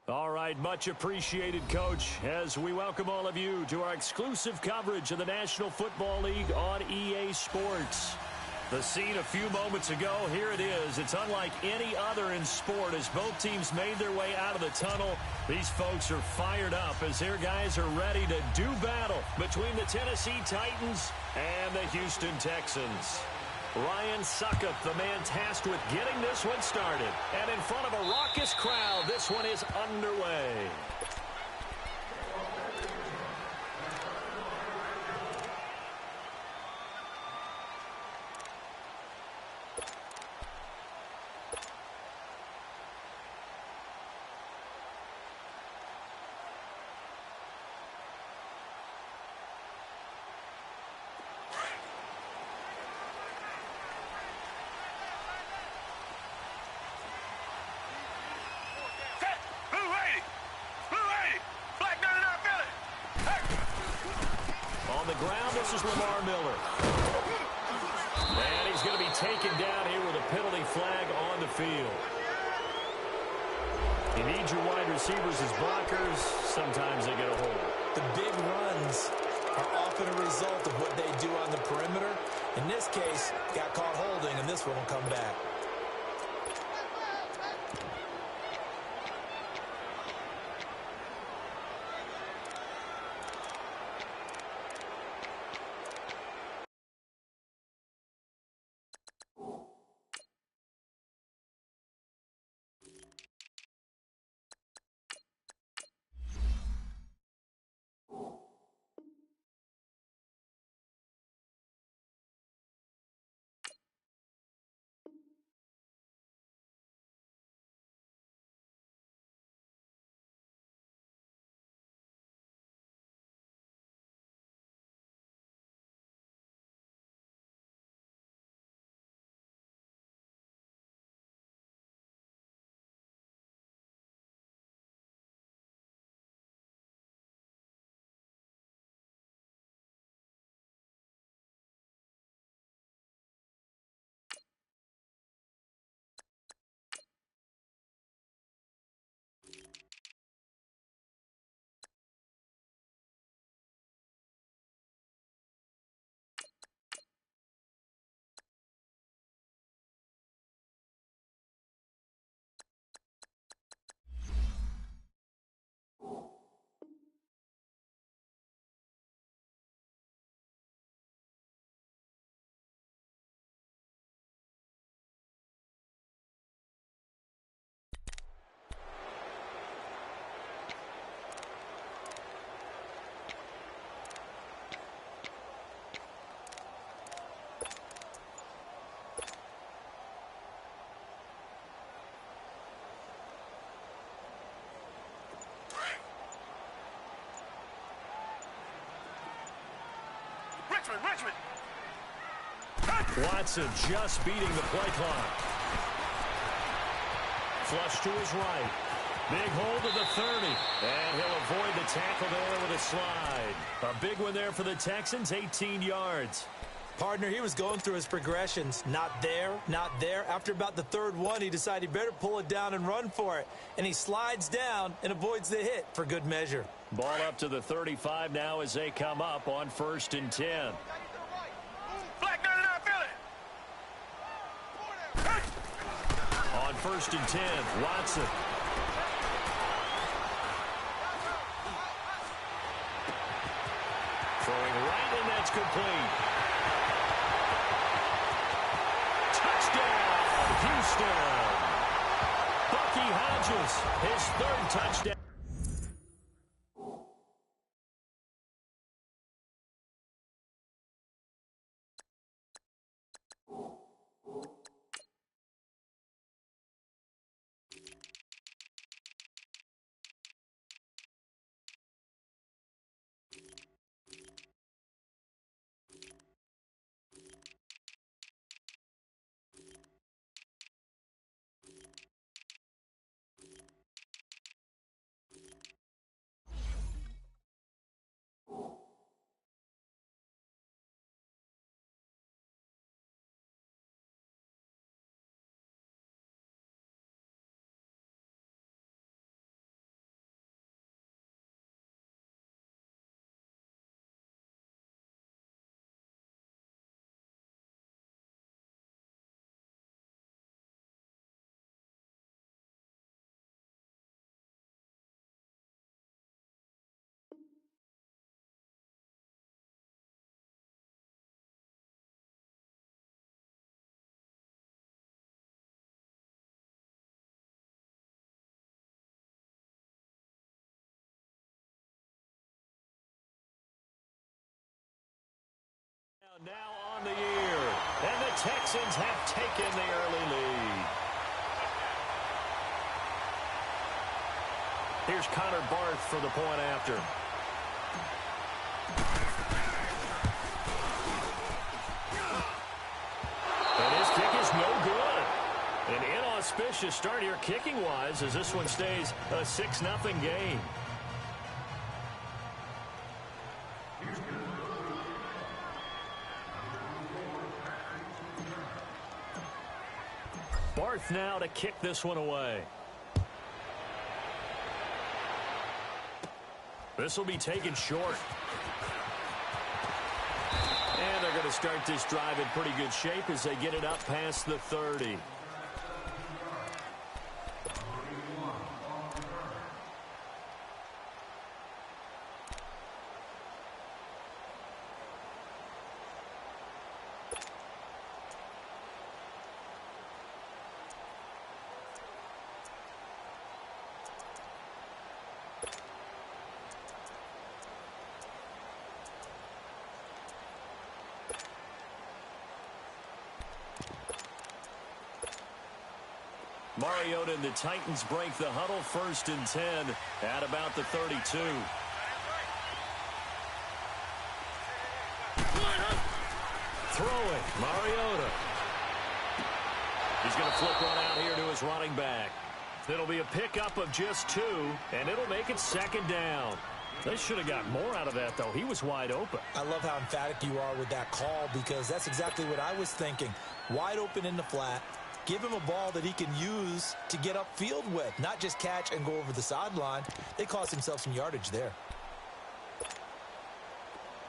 All right, much appreciated, Coach, as we welcome all of you to our exclusive coverage of the National Football League on EA Sports. The scene a few moments ago, here it is. It's unlike any other in sport as both teams made their way out of the tunnel. These folks are fired up as their guys are ready to do battle between the Tennessee Titans and the Houston Texans. Ryan Suckup, the man tasked with getting this one started. And in front of a raucous crowd, this one is underway. This is Lamar Miller. And he's going to be taken down here with a penalty flag on the field. You need your wide receivers as blockers. Sometimes they get a hold. The big runs are often a result of what they do on the perimeter. In this case, got caught holding, and this one will come back. Richmond. Watson just beating the play clock. Flush to his right. Big hold of the 30. And he'll avoid the tackle there with a slide. A big one there for the Texans, 18 yards. Partner, he was going through his progressions. Not there, not there. After about the third one, he decided he better pull it down and run for it. And he slides down and avoids the hit for good measure. Ball up to the 35 now as they come up on 1st and 10. On 1st and 10, Watson. Throwing right, and that's complete. Touchdown, Houston. Bucky Hodges, his 3rd touchdown. now on the year, and the Texans have taken the early lead. Here's Connor Barth for the point after. And his kick is no good. An inauspicious start here kicking-wise as this one stays a 6-0 game. Barth now to kick this one away. This will be taken short. And they're going to start this drive in pretty good shape as they get it up past the 30. Mariota and the Titans break the huddle, 1st and 10 at about the 32. Throwing, Mariota. He's going to flip one out here to his running back. It'll be a pickup of just 2, and it'll make it 2nd down. They should have got more out of that, though. He was wide open. I love how emphatic you are with that call because that's exactly what I was thinking. Wide open in the flat. Give him a ball that he can use to get upfield with, not just catch and go over the sideline. They cost himself some yardage there.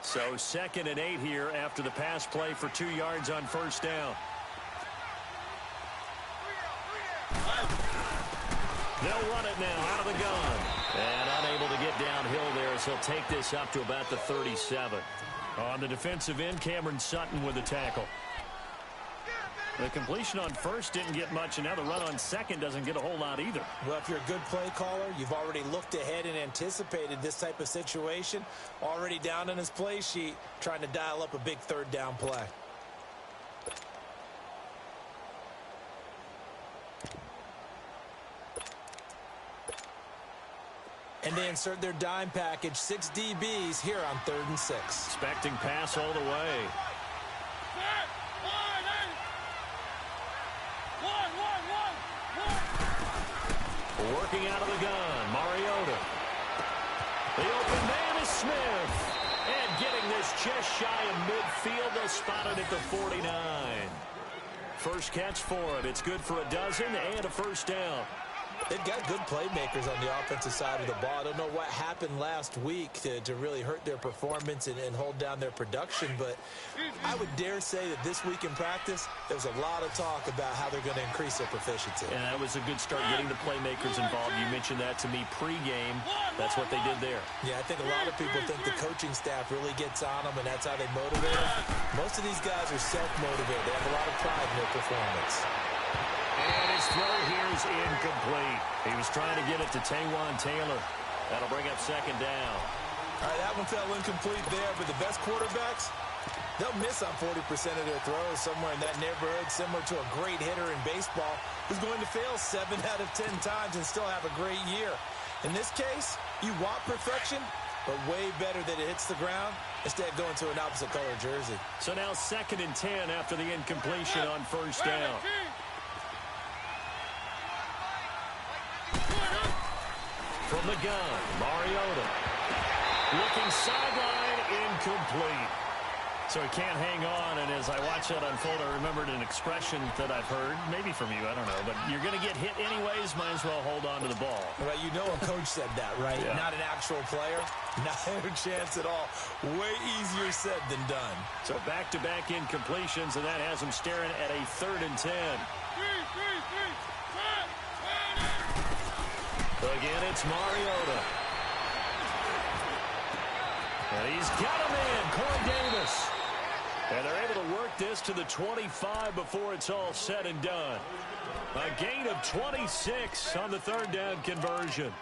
So 2nd and 8 here after the pass play for 2 yards on 1st down. They'll run it now out of the gun. And unable to get downhill there as he'll take this up to about the 37. On the defensive end, Cameron Sutton with the tackle. The completion on 1st didn't get much, and now the run on 2nd doesn't get a whole lot either. Well, if you're a good play caller, you've already looked ahead and anticipated this type of situation. Already down in his play sheet, trying to dial up a big 3rd down play. And they insert their dime package, 6 DBs here on 3rd and 6. Expecting pass all the way. Working out of the gun, Mariota. The open man is Smith. And getting this just shy of midfield, they'll spot it at the 49. First catch for him. It's good for a dozen and a 1st down. They've got good playmakers on the offensive side of the ball. I don't know what happened last week to really hurt their performance and hold down their production, but I would dare say that this week in practice, there was a lot of talk about how they're going to increase their proficiency. And that was a good start getting the playmakers involved. You mentioned that to me pregame. That's what they did there. Yeah, I think a lot of people think the coaching staff really gets on them, and that's how they motivate them. Most of these guys are self-motivated. They have a lot of pride in their performance. And his throw here is incomplete. He was trying to get it to Taywan Taylor. That'll bring up 2nd down. All right, that one fell incomplete there, but the best quarterbacks, they'll miss on 40% of their throws somewhere in that neighborhood, similar to a great hitter in baseball who's going to fail 7 out of 10 times and still have a great year. In this case, you want perfection, but way better that it hits the ground instead of going to an opposite color jersey. So now 2nd and 10 after the incompletion on 1st down. From the gun, Mariota. Looking sideline, incomplete. So he can't hang on, and as I watch that unfold, I remembered an expression that I've heard, maybe from you, I don't know, but you're going to get hit anyways, might as well hold on to the ball. Right, you know a coach said that, right? Yeah. Not an actual player. Not a chance at all. Way easier said than done. So back-to-back incompletions, and that has him staring at a 3rd and 10. Again, it's Mariota. And he's got him in, Corey Davis. And they're able to work this to the 25 before it's all said and done. A gain of 26 on the 3rd down conversion.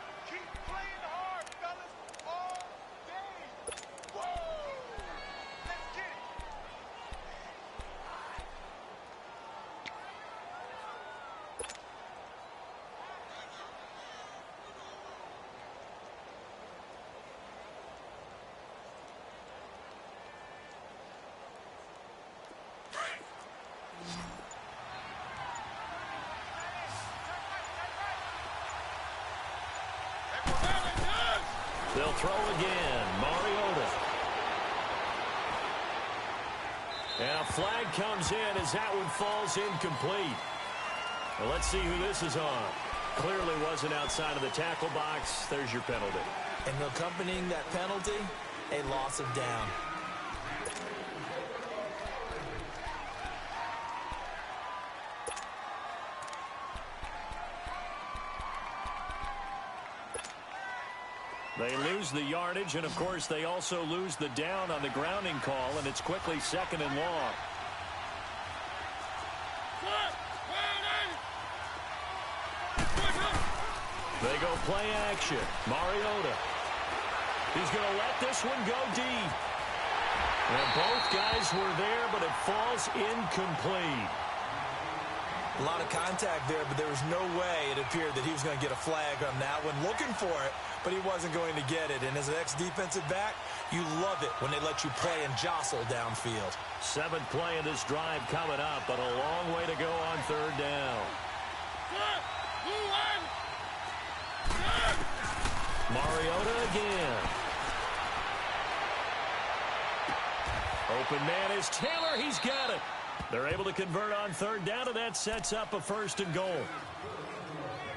They'll throw again. Mariota. And a flag comes in as that one falls incomplete. Well, let's see who this is on. Clearly wasn't outside of the tackle box. There's your penalty. And accompanying that penalty, a loss of down. They lose the yardage, and, of course, they also lose the down on the grounding call, and it's quickly second and long. They go play action. Mariota. He's going to let this one go deep. And both guys were there, but it falls incomplete. A lot of contact there, but there was no way it appeared that he was going to get a flag on that one. Looking for it, but he wasn't going to get it. And as an ex-defensive back, you love it when they let you play and jostle downfield. 7th play of this drive coming up, but a long way to go on third down. Mariota again. Open man is Taylor. He's got it. They're able to convert on third down, and that sets up a 1st and goal.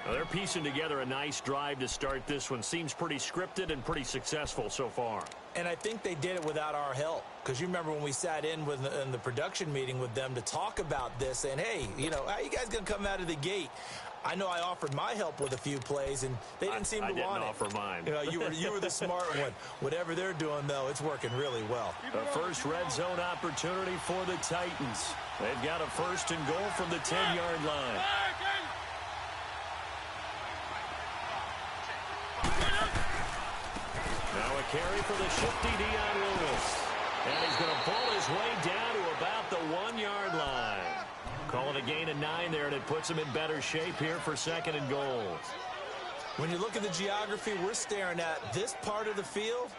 Now they're piecing together a nice drive to start this one. Seems pretty scripted and pretty successful so far. And I think they did it without our help. Because you remember when we sat in the production meeting with them to talk about this, saying, hey, you know, how you guys going to come out of the gate? I know I offered my help with a few plays, and they didn't seem to want it. I didn't offer mine. You know, you were the smart one. Whatever they're doing, though, it's working really well. The first red zone opportunity for the Titans. They've got a 1st and goal from the 10-yard line. Now a carry for the shifty Dion Lewis. And he's going to pull his way down to about the 1-yard line. Calling a gain of 9 there, and it puts him in better shape here for 2nd and goal. When you look at the geography we're staring at, this part of the field,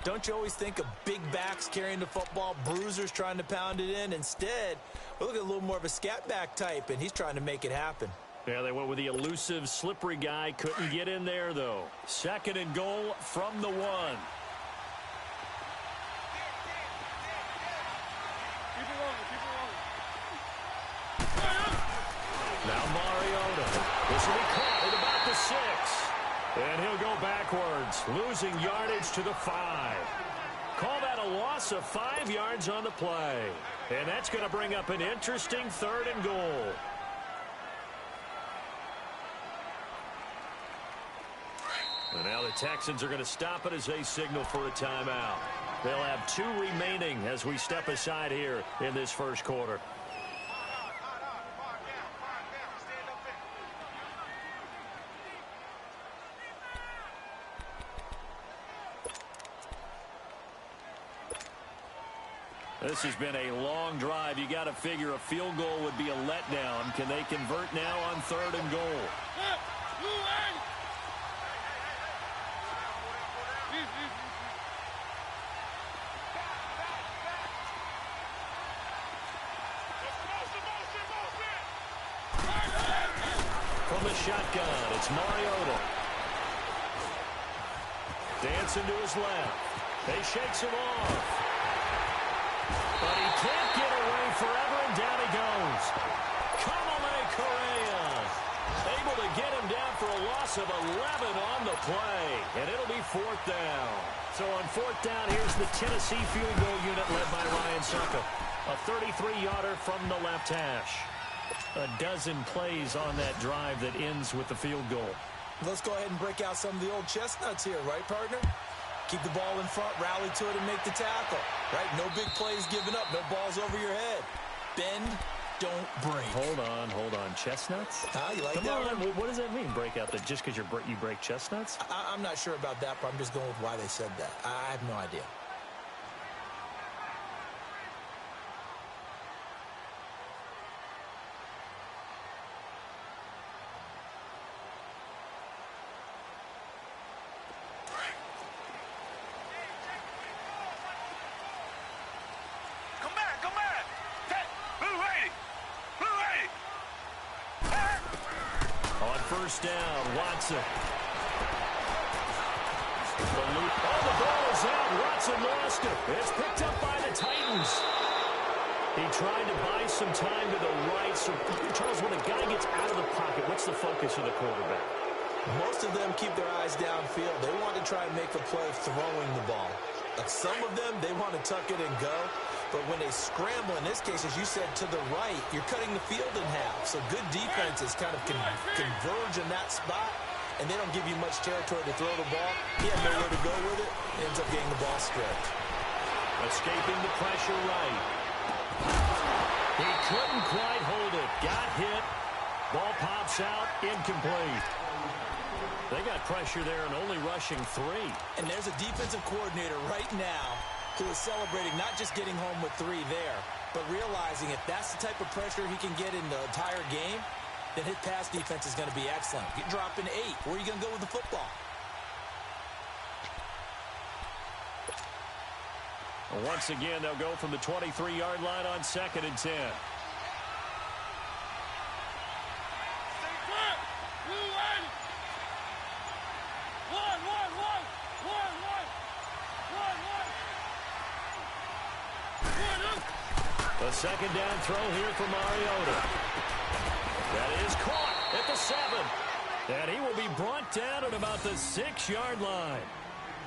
don't you always think of big backs carrying the football, bruisers trying to pound it in? Instead, we look at a little more of a scat back type, and he's trying to make it happen. Yeah, they went with the elusive, slippery guy. Couldn't get in there, though. 2nd and goal from the 1. Now Mariota. This will be caught at about the 6. And he'll go backwards, losing yardage to the 5. Call that a loss of 5 yards on the play. And that's going to bring up an interesting 3rd and goal. And now the Texans are going to stop it as they signal for a timeout. They'll have 2 remaining as we step aside here in this first quarter. This has been a long drive. You got to figure a field goal would be a letdown. Can they convert now on 3rd and goal? From the shotgun, it's Mariota. Dancing to his left. He shakes him off. But he can't get away forever, and down he goes. Kamale Correa able to get him down for a loss of 11 on the play, and it'll be 4th down. So on 4th down, here's the Tennessee field goal unit led by Ryan Suckup. A 33-yarder from the left hash. A dozen plays on that drive that ends with the field goal. Let's go ahead and break out some of the old chestnuts here, right, partner? Keep the ball in front, rally to it, and make the tackle. Right? No big plays given up. No balls over your head. Bend, don't break. Hold on. Chestnuts? You like Come that on. one? What does that mean, break out? That just because you break chestnuts? I'm not sure about that, but I'm just going with why they said that. I have no idea. First down, Watson. The loop. Oh, the ball is out. Watson lost it. It's picked up by the Titans. He tried to buy some time to the right. So, Charles, when a guy gets out of the pocket, what's the focus of the quarterback? Most of them keep their eyes downfield. They want to try and make a play throwing the ball. Some of them, they want to tuck it and go. But when they scramble, in this case, as you said, to the right, you're cutting the field in half. So good defenses kind of converge in that spot, and they don't give you much territory to throw the ball. He had nowhere to go with it. Ends up getting the ball stripped. Escaping the pressure right. He couldn't quite hold it. Got hit. Ball pops out. Incomplete. They got pressure there and only rushing 3. And there's a defensive coordinator right now who is celebrating not just getting home with 3 there, but realizing if that's the type of pressure he can get in the entire game, then his pass defense is going to be excellent. You're dropping 8. Where are you going to go with the football? Once again, they'll go from the 23-yard line on 2nd and 10. A second down throw here for Mariota. That is caught at the 7. And he will be brought down at about the 6-yard line.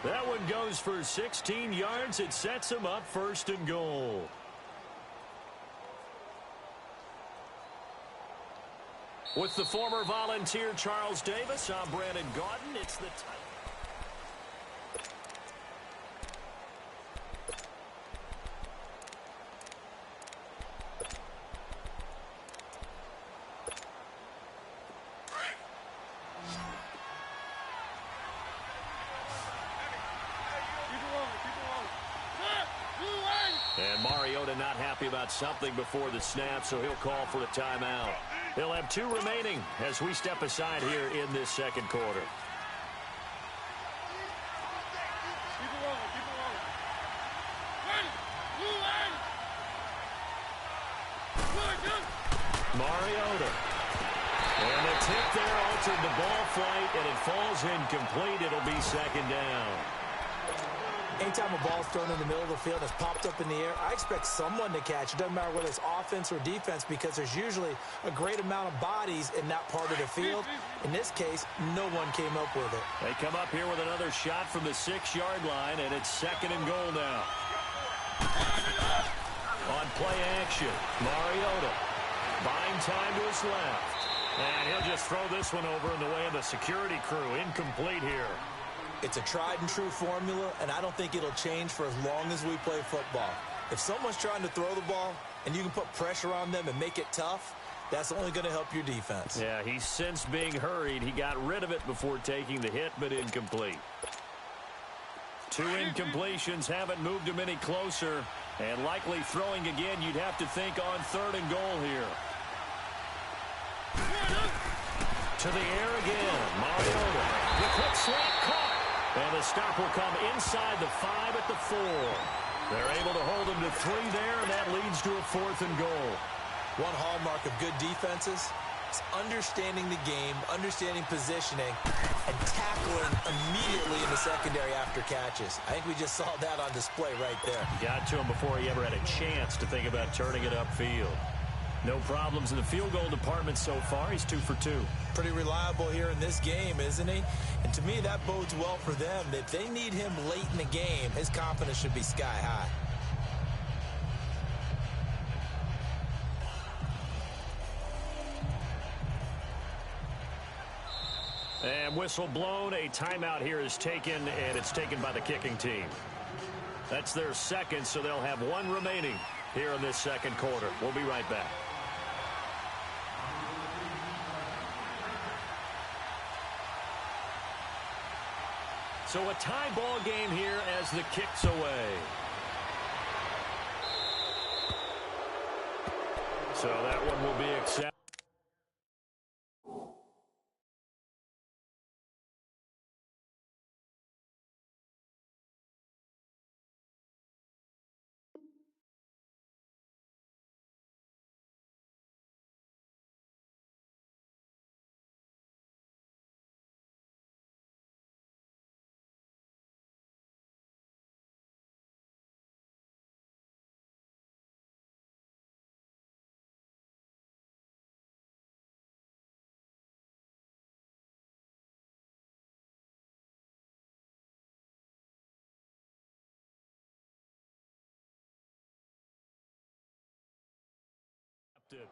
That one goes for 16 yards. It sets him up 1st and goal. With the former Volunteer Charles Davis, I'm Brandon Gaudin. It's the Titans. And Mariota not happy about something before the snap, so he'll call for a timeout. He'll have 2 remaining as we step aside here in this 2nd quarter. Mariota. And the tip there altered the ball flight, and it falls incomplete. It'll be 2nd down. Anytime a ball's thrown in the middle of the field and it's popped up in the air, I expect someone to catch. It doesn't matter whether it's offense or defense because there's usually a great amount of bodies in that part of the field. In this case, no one came up with it. They come up here with another shot from the 6-yard line, and it's 2nd and goal now. On play action, Mariota buying time to his left. And he'll just throw this one over in the way of the security crew. Incomplete here. It's a tried-and-true formula, and I don't think it'll change for as long as we play football. If someone's trying to throw the ball and you can put pressure on them and make it tough, that's only going to help your defense. Yeah, he's since being hurried. He got rid of it before taking the hit, but incomplete. 2 incompletions haven't moved him any closer, and likely throwing again, you'd have to think on 3rd and goal here. To the air again, Mariota. The quick slant caught. And the stop will come inside the 5 at the 4. They're able to hold him to 3 there, and that leads to a 4th and goal. One hallmark of good defenses is understanding the game, understanding positioning, and tackling immediately in the secondary after catches. I think we just saw that on display right there. Got to him before he ever had a chance to think about turning it upfield. No problems in the field goal department so far. He's 2 for 2. Pretty reliable here in this game, isn't he? And to me, that bodes well for them. If they need him late in the game, his confidence should be sky high. And whistle blown. A timeout here is taken, and it's taken by the kicking team. That's their 2nd, so they'll have 1 remaining here in this 2nd quarter. We'll be right back. So a tie ball game here as the kick's away. So that one will be accepted. it.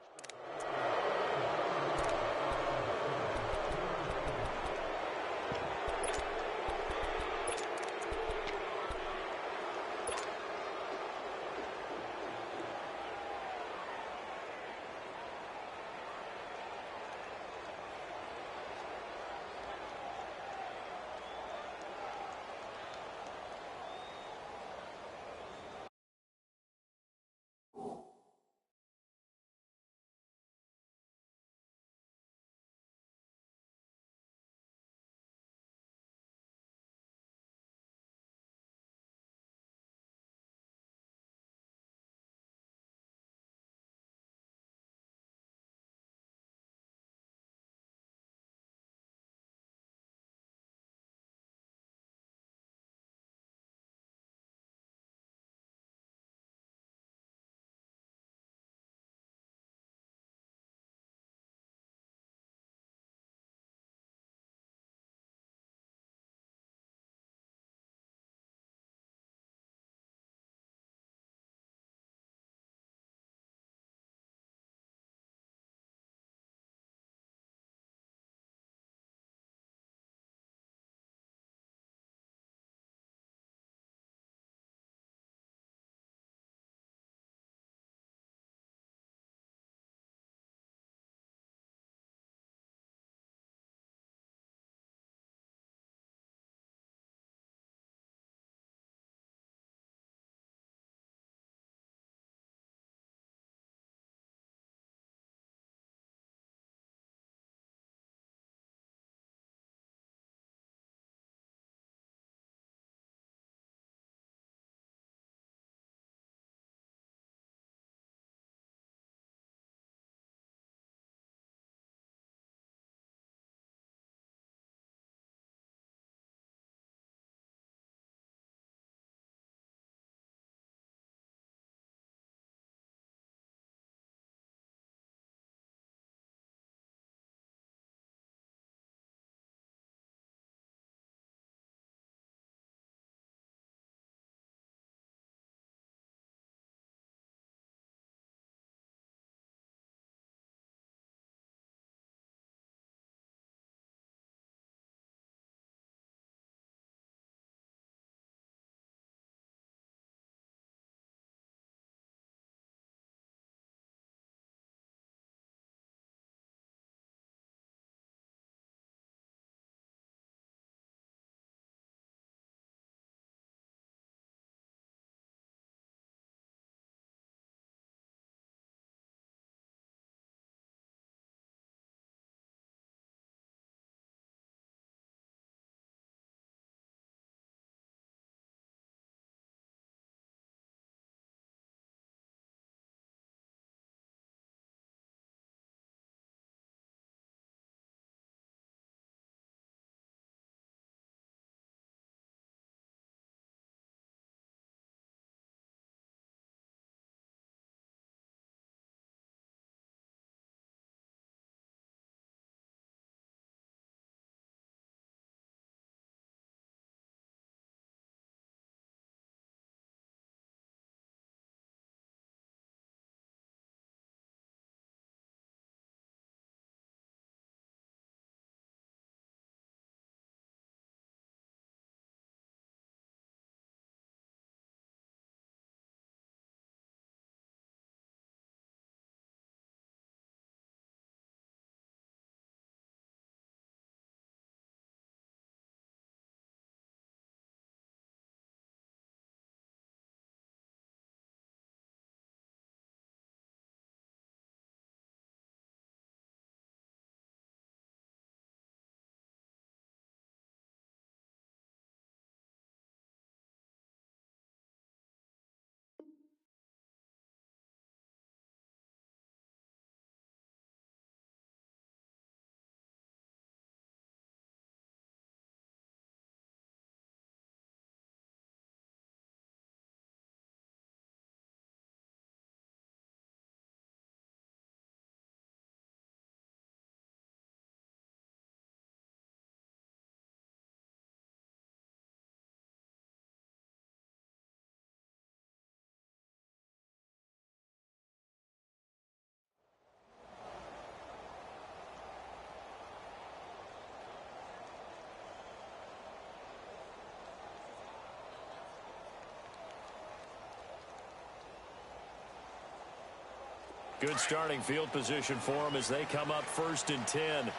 Good starting field position for them as they come up 1st and 10.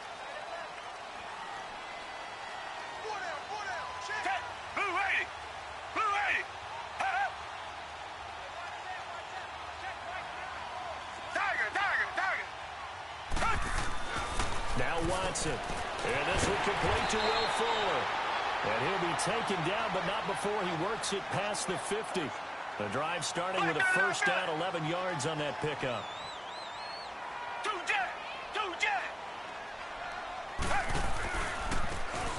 Now Watson. And this will complete to Will Fuller. And he'll be taken down, but not before he works it past the 50. The drive starting with a first down, 11 yards on that pickup.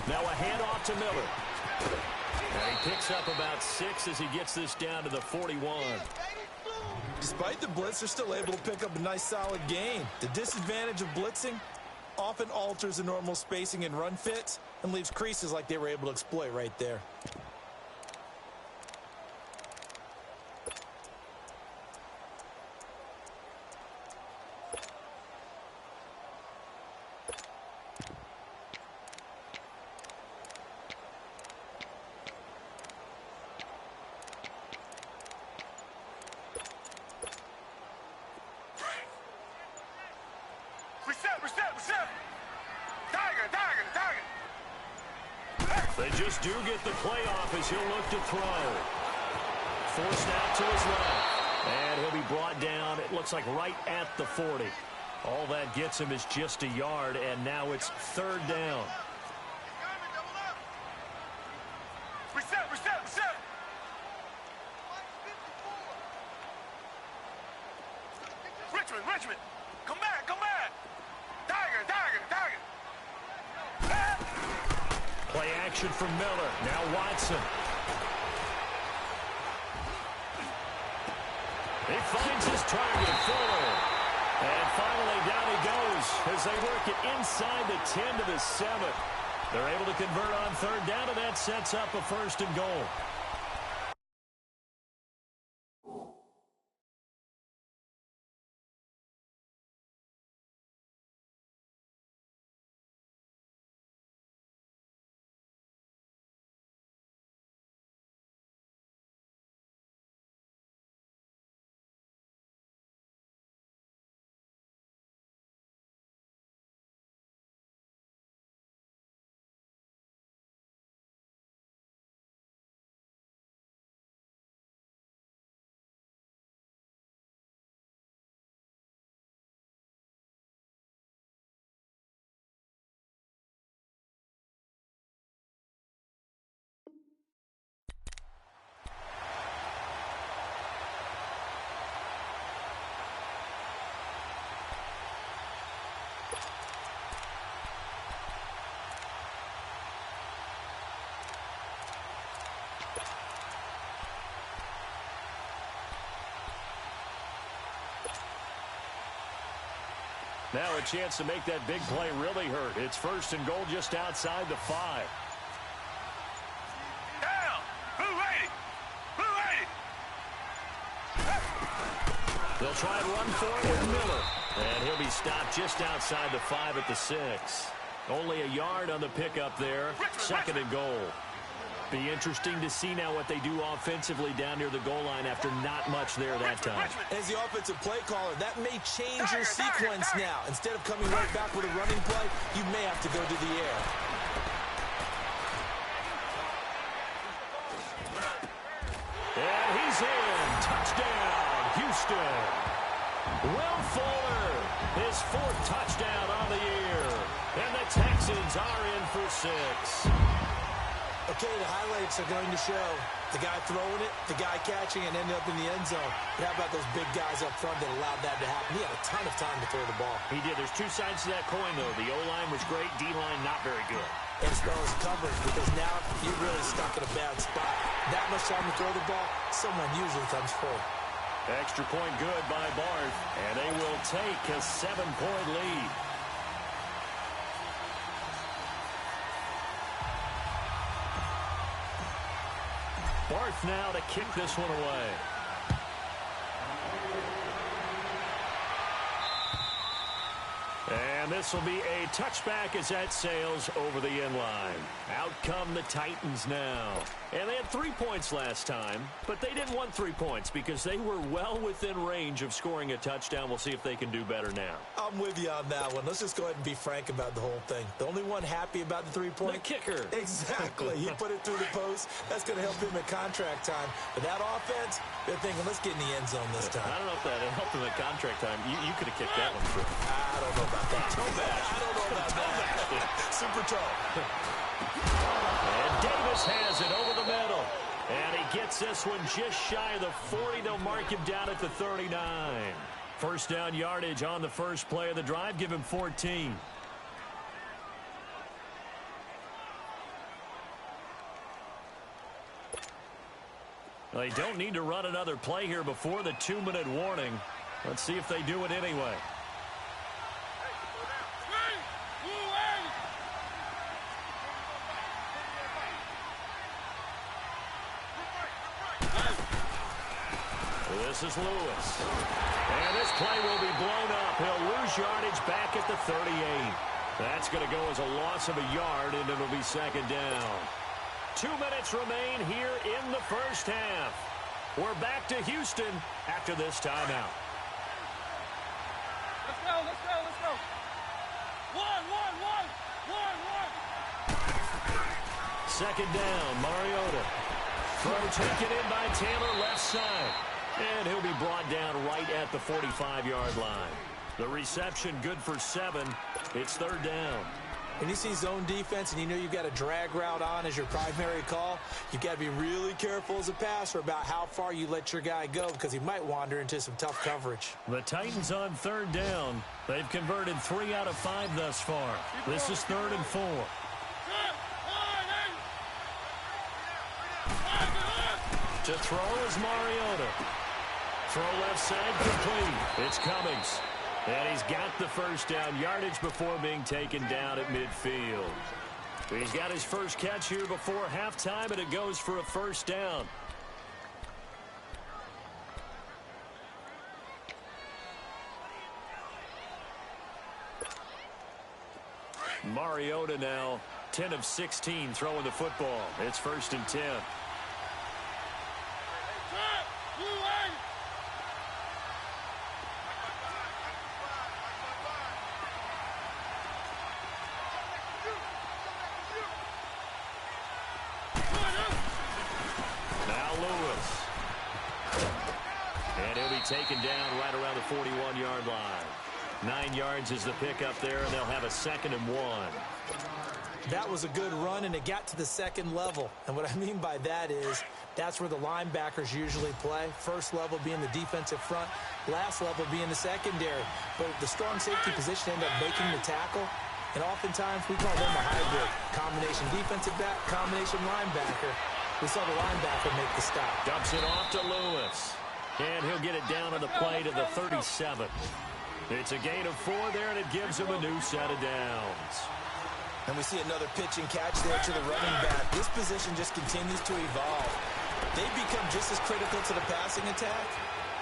Now a handoff to Miller. And he picks up about 6 as he gets this down to the 41. Despite the blitz, they're still able to pick up a nice solid gain. The disadvantage of blitzing often alters the normal spacing and run fits and leaves creases like they were able to exploit right there. They just do get the play off as he'll look to throw. Forced out to his left. And he'll be brought down, it looks like right at the 40. All that gets him is just a yard, and now it's 3rd down. Richmond, come back. Tiger. Play action from Miller. Now Watson. He finds his target, Fuller. And finally down he goes as they work it inside the 10 to the 7. They're able to convert on 3rd down, and that sets up a 1st and goal. Now a chance to make that big play really hurt. It's 1st and goal just outside the 5. Down! Who ready? They'll try and run for it with Miller. And he'll be stopped just outside the 5 at the 6. Only a yard on the pickup there. 2nd and goal. Be interesting to see now what they do offensively down near the goal line after not much there that time. As the offensive play caller, that may change your sequence now. Instead of coming right back with a running play, you may have to go to the air. And he's in. Touchdown, Houston. Will Fuller, his 4th touchdown on the year. And the Texans are in for 6. Okay, the highlights are going to show the guy throwing it, the guy catching, and ended up in the end zone. But how about those big guys up front that allowed that to happen? He had a ton of time to throw the ball. He did. There's 2 sides to that coin, though. The O-line was great. D-line not very good. And as well as coverage, because now you're really stuck in a bad spot. That much time to throw the ball, someone usually comes forward. Extra point good by Barth, and they will take a 7-point lead. Barth now to kick this one away. And And this will be a touchback as that sails over the end line. Out come the Titans now. And they had 3 points last time, but they didn't want 3 points because they were well within range of scoring a touchdown. We'll see if they can do better now. I'm with you on that one. Let's just go ahead and be frank about the whole thing. The only one happy about the 3-point? The kicker. Exactly. He put it through the post. That's going to help him at contract time. But that offense, they're thinking, let's get in the end zone this time. I don't know if that helped him at contract time. You could have kicked that one through. I don't know about that. Toe bash. I don't know about that. Super toe. And Davis has it over the middle. And he gets this one just shy of the 40. They'll mark him down at the 39. First down yardage on the first play of the drive. Give him 14. They don't need to run another play here before the 2-minute warning. Let's see if they do it anyway. This is Lewis. And this play will be blown up. He'll lose yardage back at the 38. That's going to go as a loss of a yard, and it'll be second down. 2 minutes remain here in the first half. We're back to Houston after this timeout. Let's go, let's go, let's go. One. Second down, Mariota. Throw taken in by Taylor, left side. And he'll be brought down right at the 45-yard line. The reception good for 7. It's third down. When you see zone defense and you know you've got a drag route on as your primary call, you've got to be really careful as a passer about how far you let your guy go because he might wander into some tough coverage. The Titans on third down. They've converted 3 out of 5 thus far. This is 3rd and 4. To throw is Mariota. Throw left side complete. It's Cummings. And he's got the first down yardage before being taken down at midfield. He's got his first catch here before halftime, and it goes for a first down. Mariota now 10 of 16 throwing the football. It's 1st and 10. Taken down right around the 41-yard line. 9 yards is the pickup there, and they'll have a 2nd and 1. That was a good run, and it got to the second level. And what I mean by that is that's where the linebackers usually play. First level being the defensive front, last level being the secondary. But the strong safety position ended up making the tackle, and oftentimes we call them a hybrid. Combination defensive back, combination linebacker. We saw the linebacker make the stop. Dumps it off to Lewis. And he'll get it down on the play to the 37. It's a gain of 4 there, and it gives him a new set of downs. And we see another pitch and catch there to the running back. This position just continues to evolve. They become just as critical to the passing attack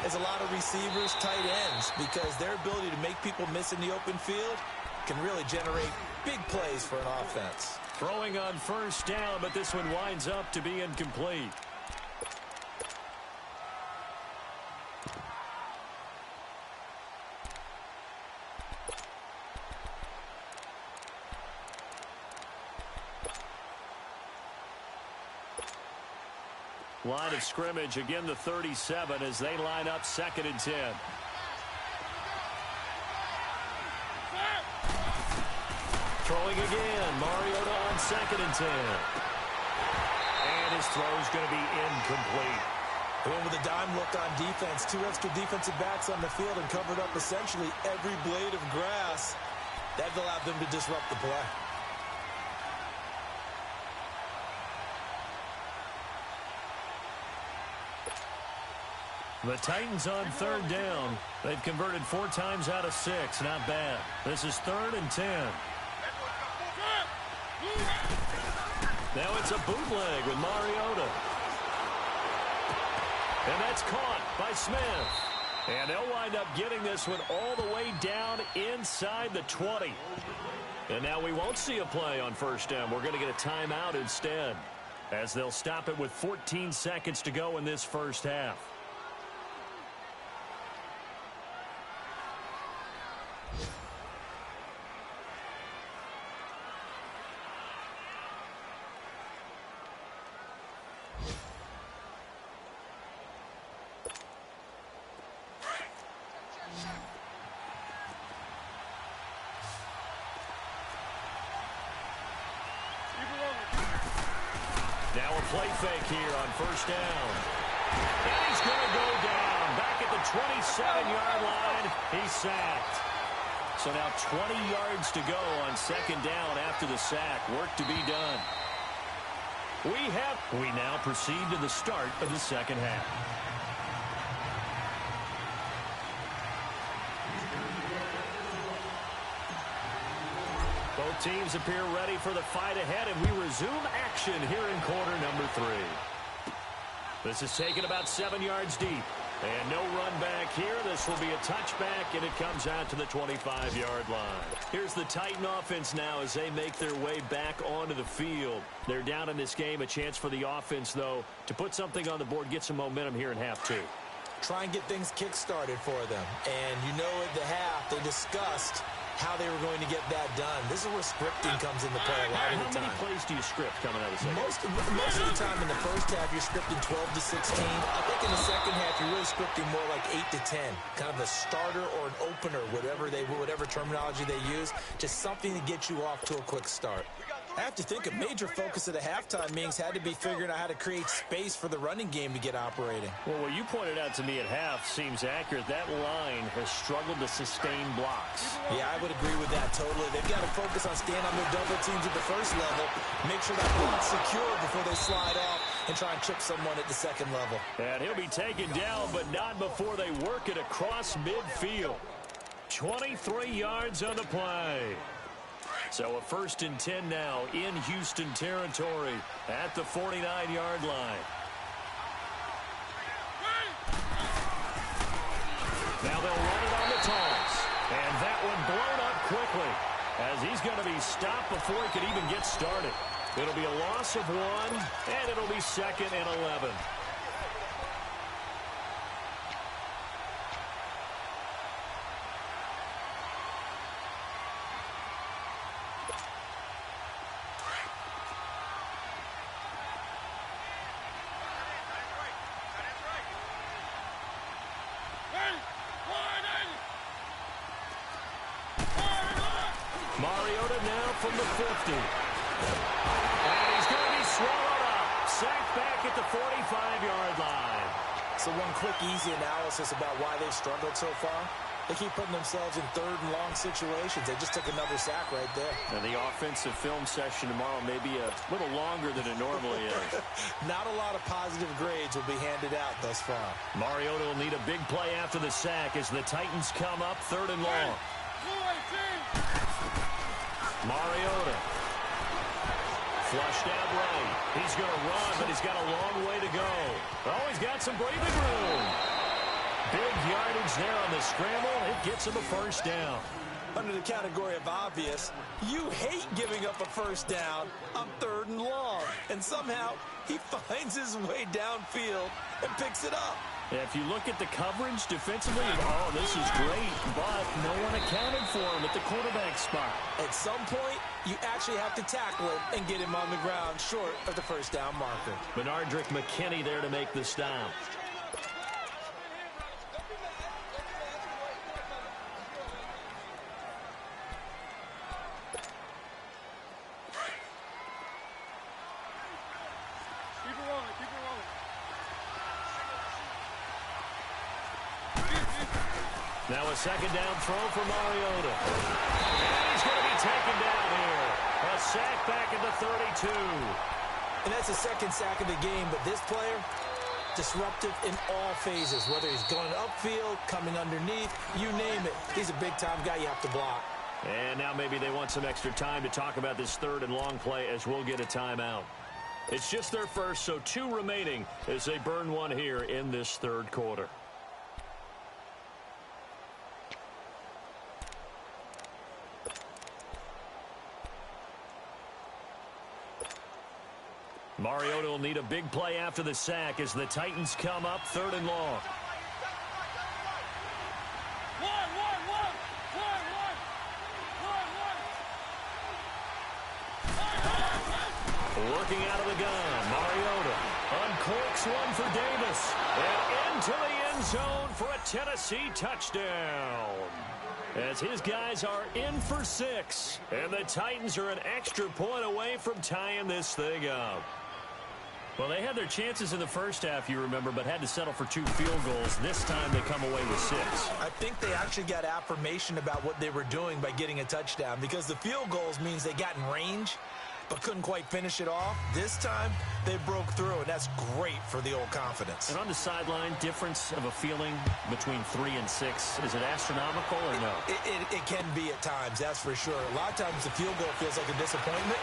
as a lot of receivers, tight ends, because their ability to make people miss in the open field can really generate big plays for an offense. Throwing on first down, but this one winds up to be incomplete. Line of scrimmage, again the 37 as they line up 2nd and 10. Throwing again, Mariota on 2nd and 10. And his throw's going to be incomplete. They went with a dime look on defense. 2 extra defensive backs on the field and covered up essentially every blade of grass. That allowed them to disrupt the play. The Titans on third down. They've converted 4 times out of 6. Not bad. This is 3rd and 10. Now it's a bootleg with Mariota. And that's caught by Smith. And they'll wind up getting this one all the way down inside the 20. And now we won't see a play on first down. We're going to get a timeout instead, as they'll stop it with 14 seconds to go in this first half. Now a play fake here on first down. And he's going to go down. Back at the 27-yard line. He's sacked. So now 20 yards to go on second down after the sack. Work to be done. We now proceed to the start of the second half. Both teams appear ready for the fight ahead, and we resume action here in quarter number 3. This is taken about 7 yards deep. And no run back here. This will be a touchback, and it comes out to the 25-yard line. Here's the Titan offense now as they make their way back onto the field. They're down in this game. A chance for the offense, though, to put something on the board, get some momentum here in half 2. Try and get things kick-started for them. And you know at the half they discussed how they were going to get that done. This is where scripting comes into play a lot of the time. How many plays do you script coming out of the second? Most of the time in the first half, you're scripting 12 to 16. I think in the second half, you're really scripting more like 8 to 10. Kind of a starter or an opener, whatever terminology they use. Just something to get you off to a quick start. I have to think a major focus of the halftime meetings had to be figuring out how to create space for the running game to get operating. Well, what you pointed out to me at half seems accurate. That line has struggled to sustain blocks. Yeah, I would agree with that totally. They've got to focus on staying on their double teams at the first level, make sure that block's secure before they slide off and try and chip someone at the second level. And he'll be taken down, but not before they work it across midfield. 23 yards on the play. So a 1st and 10 now in Houston territory at the 49-yard line. Now they'll run it on the toss. And that one blown up quickly as he's going to be stopped before he can even get started. It'll be a loss of 1, and it'll be 2nd and 11. Mariota now from the 50. And he's going to be swallowed up. Sacked back at the 45-yard line. So one quick, easy analysis about why they've struggled so far. They keep putting themselves in 3rd and long situations. They just took another sack right there. Now the offensive film session tomorrow may be a little longer than it normally is. Not a lot of positive grades will be handed out thus far. Mariota will need a big play after the sack as the Titans come up 3rd and long. Mariota. Flushed out right. He's going to run, but he's got a long way to go. Oh, he's got some breathing room. Big yardage there on the scramble. It gets him a 1st down. Under the category of obvious, you hate giving up a 1st down on 3rd and long. And somehow, he finds his way downfield and picks it up. If you look at the coverage defensively, oh, this is great, but no one accounted for him at the quarterback spot. At some point, you actually have to tackle him and get him on the ground short of the 1st down marker. Bernardrick McKinney there to make the stop. Now a 2nd down throw for Mariota. And he's going to be taken down here. A sack back at the 32. And that's the 2nd sack of the game, but this player, disruptive in all phases, whether he's going upfield, coming underneath, you name it. He's a big-time guy you have to block. And now maybe they want some extra time to talk about this 3rd and long play as we'll get a timeout. It's just their first, so 2 remaining as they burn one here in this 3rd quarter. Mariota will need a big play after the sack as the Titans come up 3rd and long. Working out of the gun, Mariota uncorks one for Davis. And into the end zone for a Tennessee touchdown. As his guys are in for 6. And the Titans are an extra point away from tying this thing up. Well, they had their chances in the first half, you remember, but had to settle for 2 field goals. This time they come away with 6. I think they actually got affirmation about what they were doing by getting a touchdown, because the field goals means they got in range but couldn't quite finish it off. This time, they broke through, and that's great for the old confidence. And on the sideline, difference of a feeling between 3 and 6, is it astronomical or no? It can be at times, that's for sure. A lot of times the field goal feels like a disappointment.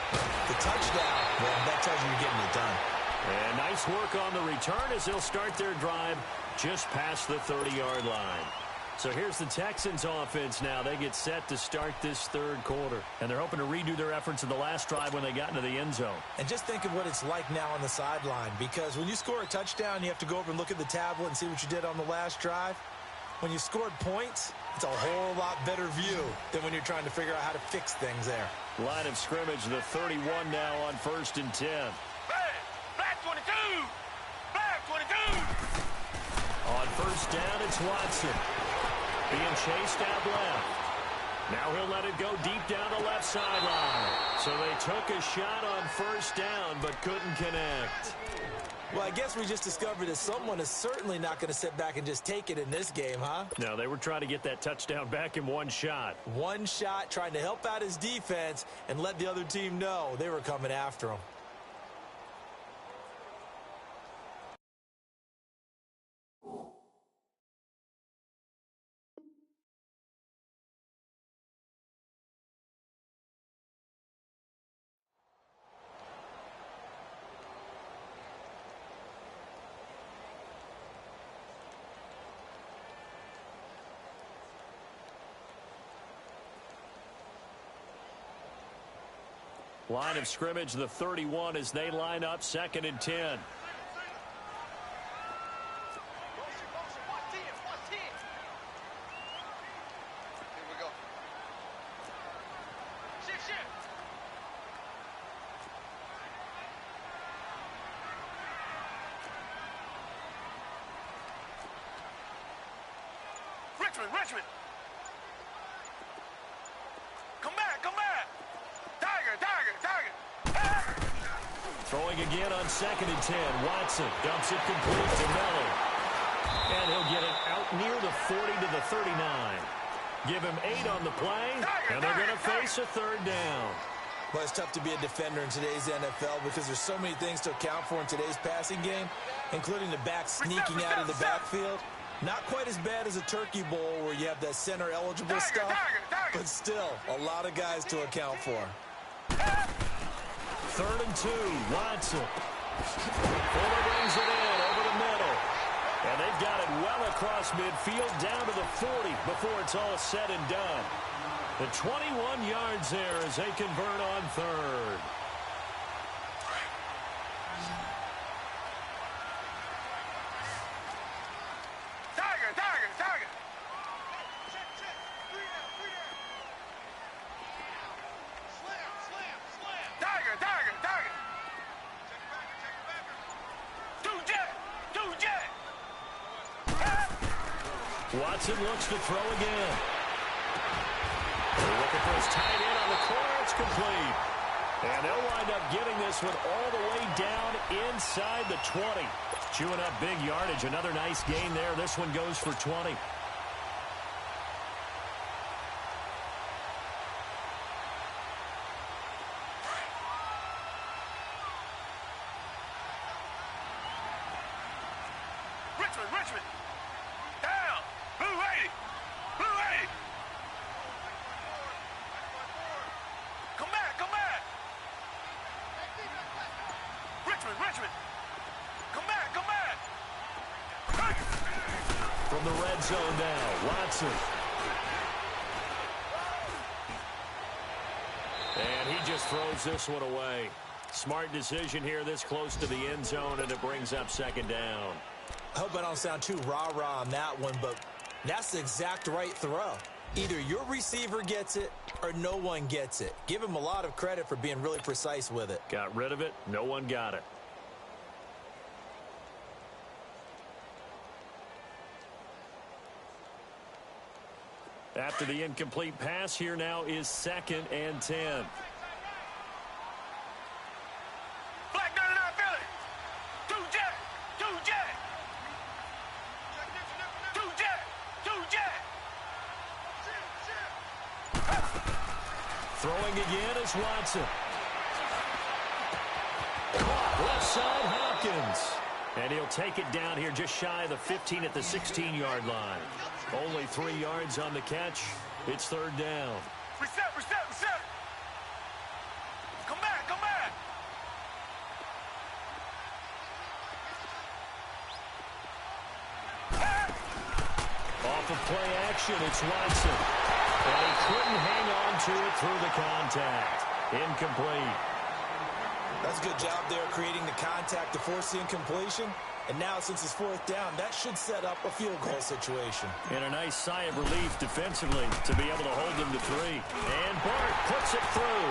The touchdown, well, that tells you you're getting it done. And nice work on the return as they'll start their drive just past the 30-yard line. So here's the Texans offense now. They get set to start this 3rd quarter. And they're hoping to redo their efforts in the last drive when they got into the end zone. And just think of what it's like now on the sideline, because when you score a touchdown, you have to go over and look at the tablet and see what you did on the last drive. When you scored points, it's a whole lot better view than when you're trying to figure out how to fix things there. Line of scrimmage, the 31 now on 1st and 10. Black 22! Black 22! On 1st down, it's Watson. Being chased out left. Now he'll let it go deep down the left sideline. So they took a shot on 1st down, but couldn't connect. Well, I guess we just discovered that someone is certainly not going to sit back and just take it in this game, huh? No, they were trying to get that touchdown back in one shot. One shot, trying to help out his defense and let the other team know they were coming after him. Line of scrimmage, the 31 as they line up 2nd and 10. Here we go. Shift. Richmond. Come back. Tiger. Throwing again on 2nd and 10. Watson dumps it complete to Miller. And he'll get it out near the 40 to the 39. Give him 8 on the play, and they're going to face a 3rd down. Well, it's tough to be a defender in today's NFL because there's so many things to account for in today's passing game, including the back sneaking out of the backfield. Not quite as bad as a turkey bowl where you have that center-eligible stuff, but still a lot of guys to account for. 3rd and 2, Watson. Fuller brings it in over the middle. And they've got it well across midfield down to the 40 before it's all said and done. The 21 yards there as they convert on 3rd. Tiger. Tiger. Two jet. Watson looks to throw again. They're looking for his tight end on the corner. It's complete. And they'll wind up getting this one all the way down inside the 20. Chewing up big yardage. Another nice gain there. This one goes for 20. Richmond. Down. Blue 80. Come back. Richmond. Come back. From the red zone now, Watson. And he just throws this one away. Smart decision here this close to the end zone, and it brings up second down. I hope I don't sound too rah-rah on that one, but that's the exact right throw. Either your receiver gets it or no one gets it. Give him a lot of credit for being really precise with it. Got rid of it. No one got it. After the incomplete pass, here now is 2nd and 10. Black 99 Philly. Two jet. Two jet. Two jet. Two jet. Throwing again is Watson. Left side, Hopkins. And he'll take it down here just shy of the 15 at the 16-yard line. Only 3 yards on the catch. It's 3rd down. Reset, reset, reset. Come back, come back. Off of play action, it's Watson. And he couldn't hang on to it through the contact. Incomplete. That's a good job there creating the contact to force the incompletion. And now, since it's 4th down, that should set up a field goal situation. And a nice sigh of relief defensively to be able to hold them to 3. And Bart puts it through.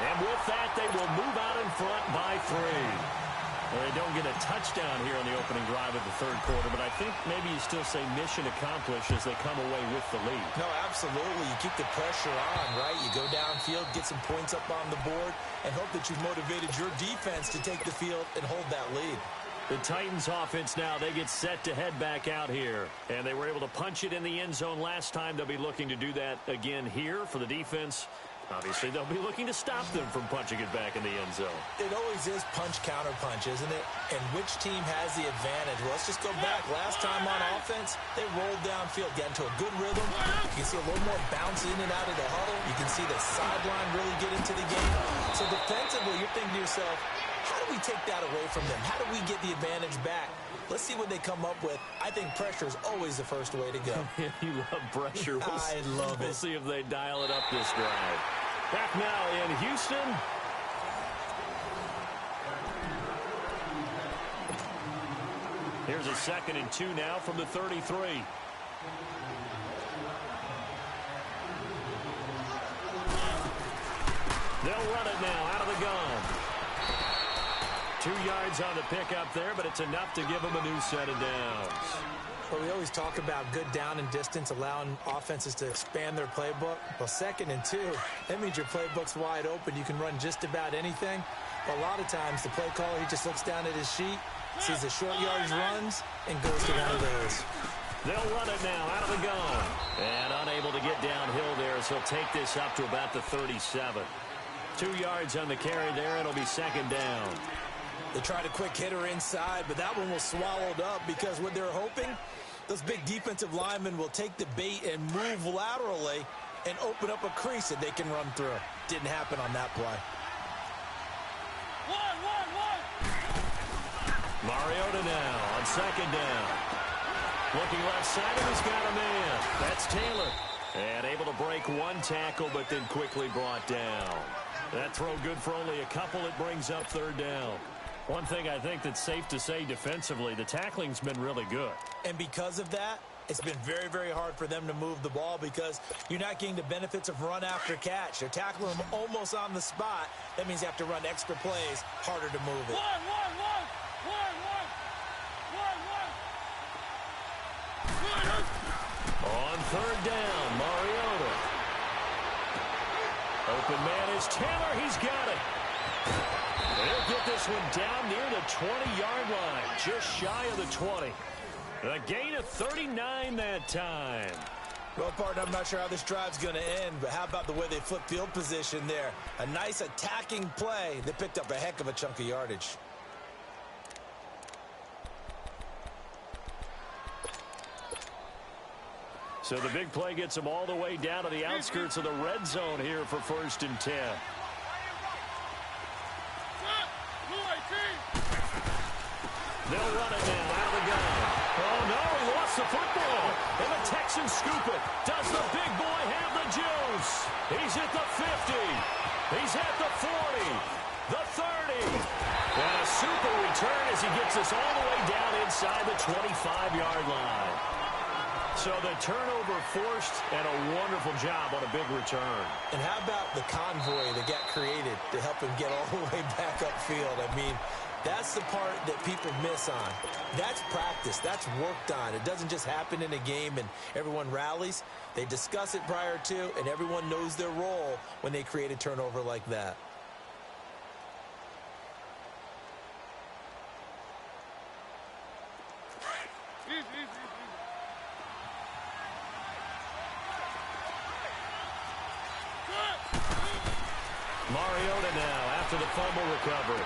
And with that, they will move out in front by 3. Well, they don't get a touchdown here on the opening drive of the 3rd quarter, but I think maybe you still say mission accomplished as they come away with the lead. No, absolutely. You keep the pressure on, right? You go downfield, get some points up on the board, and hope that you've motivated your defense to take the field and hold that lead. The Titans offense now, they get set to head back out here. And they were able to punch it in the end zone last time. They'll be looking to do that again here for the defense. Obviously, they'll be looking to stop them from punching it back in the end zone. It always is punch-counter-punch, isn't it? And which team has the advantage? Well, let's just go back. Last time on offense, they rolled downfield, got into a good rhythm. You can see a little more bounce in and out of the huddle. You can see the sideline really get into the game. So defensively, you're thinking to yourself, how do we take that away from them? How do we get the advantage back? Let's see what they come up with. I think pressure is always the first way to go. You love pressure. I love it. We'll see if they dial it up this drive. Back now in Houston. Here's a 2nd and 2 now from the 33. They'll run it now out of the gun. 2 yards on the pickup there, but it's enough to give them a new set of downs. Well, we always talk about good down and distance, allowing offenses to expand their playbook. Well, 2nd and 2, that means your playbook's wide open. You can run just about anything. But a lot of times, the play caller, he just looks down at his sheet, sees the short yardage runs, and goes to one of those. They'll run it now out of the gun. And unable to get downhill there, so he'll take this up to about the 37. 2 yards on the carry there. It'll be 2nd down. They tried a quick hitter inside, but that one was swallowed up because what they're hoping, those big defensive linemen will take the bait and move laterally and open up a crease that they can run through. Didn't happen on that play. One. Mariota now on 2nd down. Looking left side, and he's got a man. That's Taylor. And able to break one tackle, but then quickly brought down. That throw good for only a couple. It brings up 3rd down. One thing I think that's safe to say defensively, the tackling's been really good. And because of that, it's been very, very hard for them to move the ball because you're not getting the benefits of run after catch. They're tackling them almost on the spot. That means you have to run extra plays, harder to move it. One. On 3rd down, Mariota. Open man is Taylor. He's got it. They'll get this one down near the 20-yard line, just shy of the 20. A gain of 39 that time. Well, partner, I'm not sure how this drive's going to end, but how about the way they flip field position there? A nice attacking play. They picked up a heck of a chunk of yardage. So the big play gets them all the way down to the outskirts of the red zone here for 1st and 10. They'll run it now out of the gun. Oh, no, he lost the football. And the Texans scoop it. Does the big boy have the juice? He's at the 50. He's at the 40. The return as he gets us all the way down inside the 25-yard line. So the turnover forced, and a wonderful job on a big return. And how about the convoy that got created to help him get all the way back upfield? I mean, that's the part that people miss on. That's practice. That's worked on. It doesn't just happen in a game and everyone rallies. They discuss it prior to, and everyone knows their role when they create a turnover like that. Mariota now after the fumble recovery.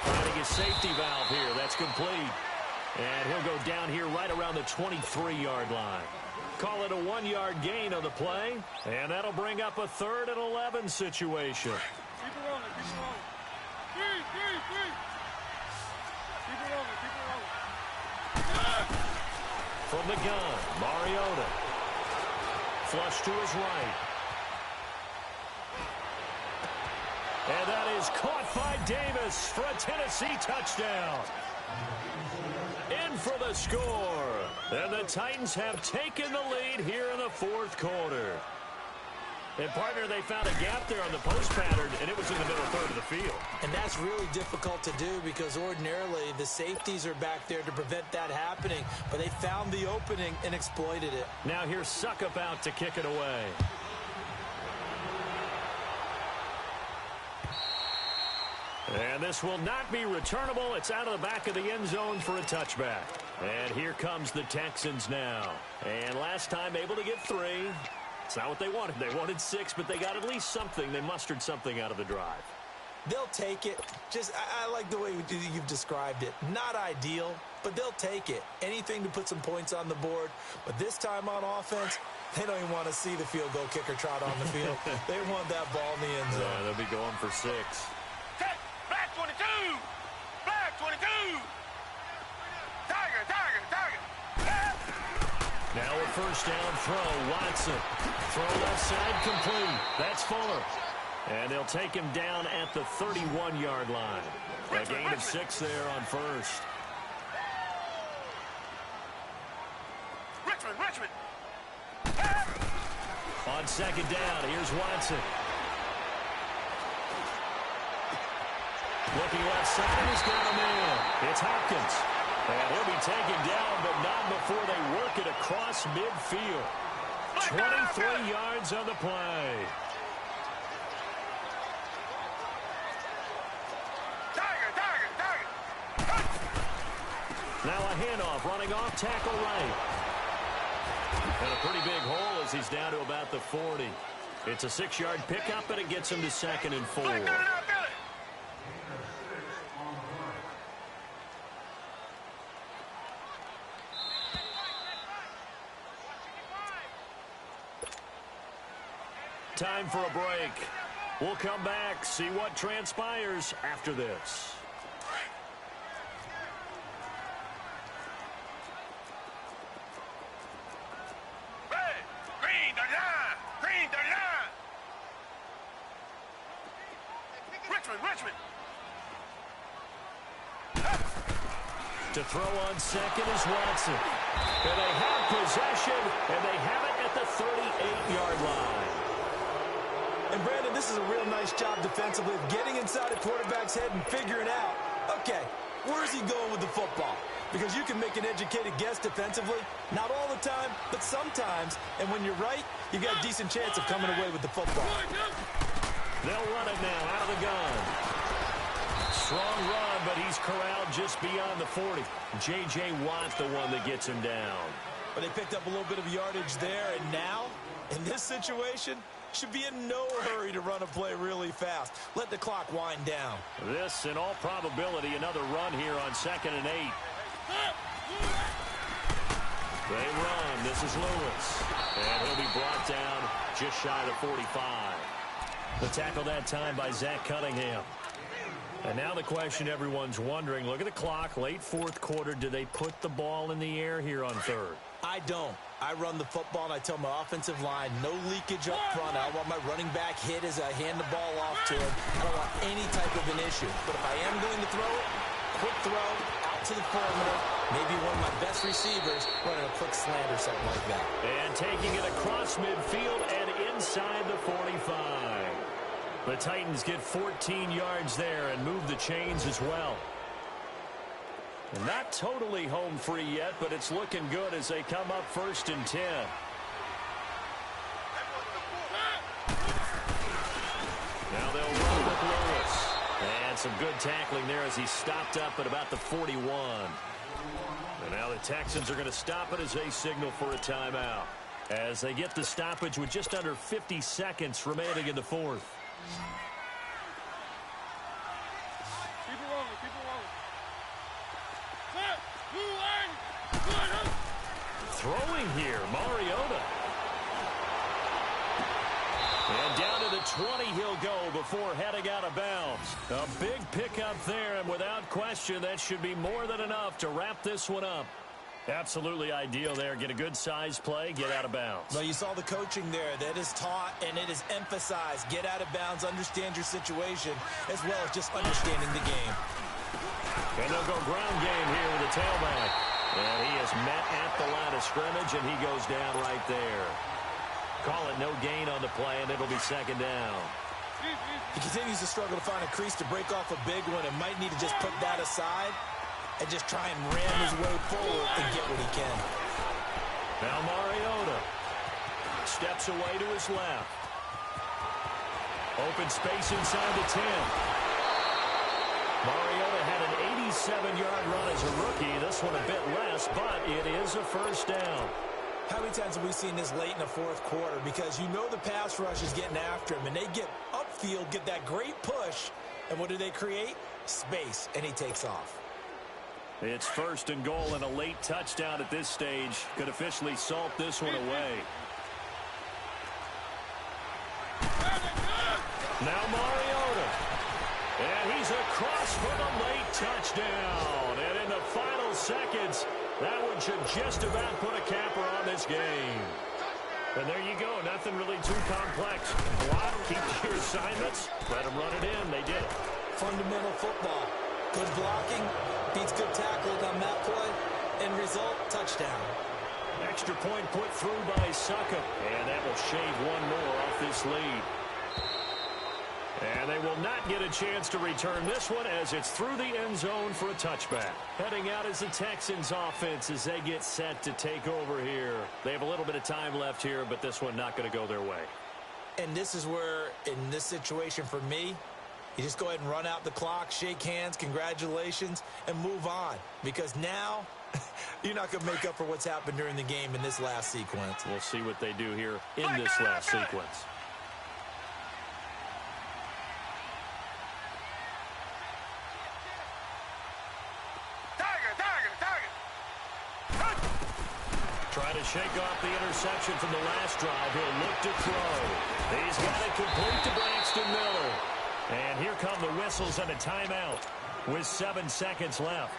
Finding his safety valve here. That's complete. And he'll go down here right around the 23-yard line. Call it a 1-yard gain on the play. And that'll bring up a 3rd and 11 situation. Keep it rolling, keep it rolling. Three. Keep it rolling. From the gun, Mariota. Flush to his right. And that is caught by Davis for a Tennessee touchdown. In for the score. And the Titans have taken the lead here in the 4th quarter. And, partner, they found a gap there on the post pattern, and it was in the middle third of the field. And that's really difficult to do because ordinarily the safeties are back there to prevent that happening. But they found the opening and exploited it. Now here's Suckup out to kick it away. And this will not be returnable. It's out of the back of the end zone for a touchback. And here comes the Texans now. And last time able to get 3. It's not what they wanted. They wanted 6, but they got at least something. They mustered something out of the drive. They'll take it. I like the way you've described it. Not ideal, but they'll take it. Anything to put some points on the board. But this time on offense, they don't even want to see the field goal kicker trot on the field. They want that ball in the end zone. Yeah, they'll be going for 6. Set. Black 22. Black 22. Tiger. Now a first down throw. Watson. Throw left side complete. That's Fuller. And they'll take him down at the 31-yard line. A gain of 6 there on first. Richmond. On second down, here's Watson. Looking left side, and he's got him in. It's Hopkins. And he'll be taken down, but not before they work it across midfield. 23 yards on the play. Now a handoff, running off tackle right. And a pretty big hole as he's down to about the 40. It's a 6-yard pickup, and it gets him to 2nd and 4. Time for a break. We'll come back, see what transpires after this. Richmond. To throw on second is Watson. And they have possession, and they have it at the 38-yard line. And, Brandon, this is a real nice job defensively of getting inside a quarterback's head and figuring out, okay, where's he going with the football? Because you can make an educated guess defensively, not all the time, but sometimes. And when you're right, you got a decent chance of coming away with the football. They'll run it now out of the gun. Strong run, but he's corralled just beyond the 40. J.J. Watt, the one that gets him down. But they picked up a little bit of yardage there, and now, in this situation, should be in no hurry to run a play really fast. Let the clock wind down. This, in all probability, another run here on 2nd and 8. They run. This is Lewis. And he'll be brought down just shy of the 45. The tackle that time by Zach Cunningham. And now the question everyone's wondering, look at the clock, late 4th quarter. Do they put the ball in the air here on 3rd? I don't. I run the football, and I tell my offensive line, no leakage up front. I want my running back hit as I hand the ball off to him. I don't want any type of an issue. But if I am going to throw it, quick throw out to the perimeter. Maybe one of my best receivers running a quick slant or something like that. And taking it across midfield and inside the 45. The Titans get 14 yards there and move the chains as well. And not totally home free yet, but it's looking good as they come up 1st and 10. Now they'll run with Lewis. And some good tackling there as he stopped up at about the 41. And now the Texans are going to stop it as they signal for a timeout. As they get the stoppage with just under 50 seconds remaining in the 4th. Keep it rolling, keep it rolling. Set, blue line, Throwing here, Mariota. And down to the 20 he'll go before heading out of bounds. A big pickup there, and without question, that should be more than enough to wrap this one up. Absolutely ideal there. Get a good size play, get out of bounds. Well, you saw the coaching there. That is taught and it is emphasized. Get out of bounds, understand your situation, as well as just understanding the game. And they'll go ground game here with the tailback. And he is met at the line of scrimmage, and he goes down right there. Call it no gain on the play, and it'll be 2nd down. He continues to struggle to find a crease to break off a big one and might need to just put that aside and just try and ram his way forward and get what he can. Now Mariota steps away to his left. Open space inside the 10. Mariota had an 87-yard run as a rookie. This one a bit less, but it is a 1st down. How many times have we seen this late in the 4th quarter? Because you know the pass rush is getting after him, and they get upfield, get that great push, and what do they create? Space, and he takes off. It's 1st and goal and a late touchdown at this stage. Could officially salt this one away. Now Mariota. And he's across for the late touchdown. And in the final seconds, that one should just about put a capper on this game. And there you go. Nothing really too complex. Block, keep to your assignments, let them run it in. They did it. Fundamental football. Good blocking, beats good tackling on that play. End result, touchdown. Extra point put through by Suckup. And that will shave one more off this lead. And they will not get a chance to return this one as it's through the end zone for a touchback. Heading out is the Texans offense as they get set to take over here. They have a little bit of time left here, but this one not going to go their way. And this is where, in this situation for me, you just go ahead and run out the clock, shake hands, congratulations, and move on. Because now, you're not going to make up for what's happened during the game in this last sequence. We'll see what they do here in this last sequence. Try to shake off the interception from the last drive. He'll look to throw. He's got it complete to Braxton Miller. And here come the whistles and a timeout with 7 seconds left.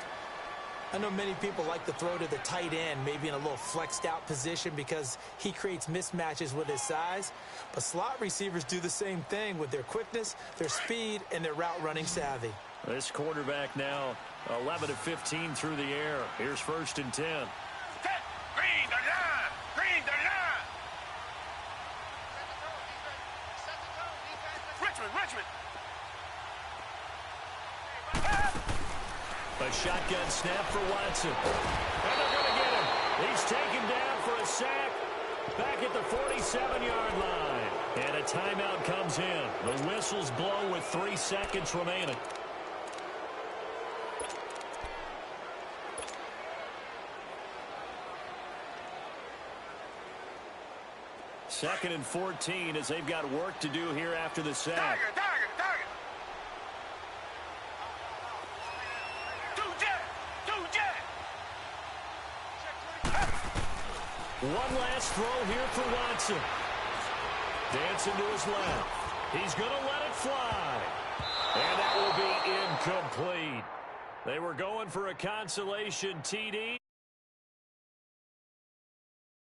I know many people like to throw to the tight end, maybe in a little flexed out position because he creates mismatches with his size. But slot receivers do the same thing with their quickness, their speed, and their route running savvy. This quarterback now 11 of 15 through the air. Here's 1st and 10. Green the line! Green the line! Richmond! A shotgun snap for Watson. And they're going to get him. He's taken down for a sack back at the 47-yard line. And a timeout comes in. The whistles blow with 3 seconds remaining. Second and 14 as they've got work to do here after the sack. Target! One last throw here for Watson. Dancing to his left. He's going to let it fly. And that will be incomplete. They were going for a consolation TD.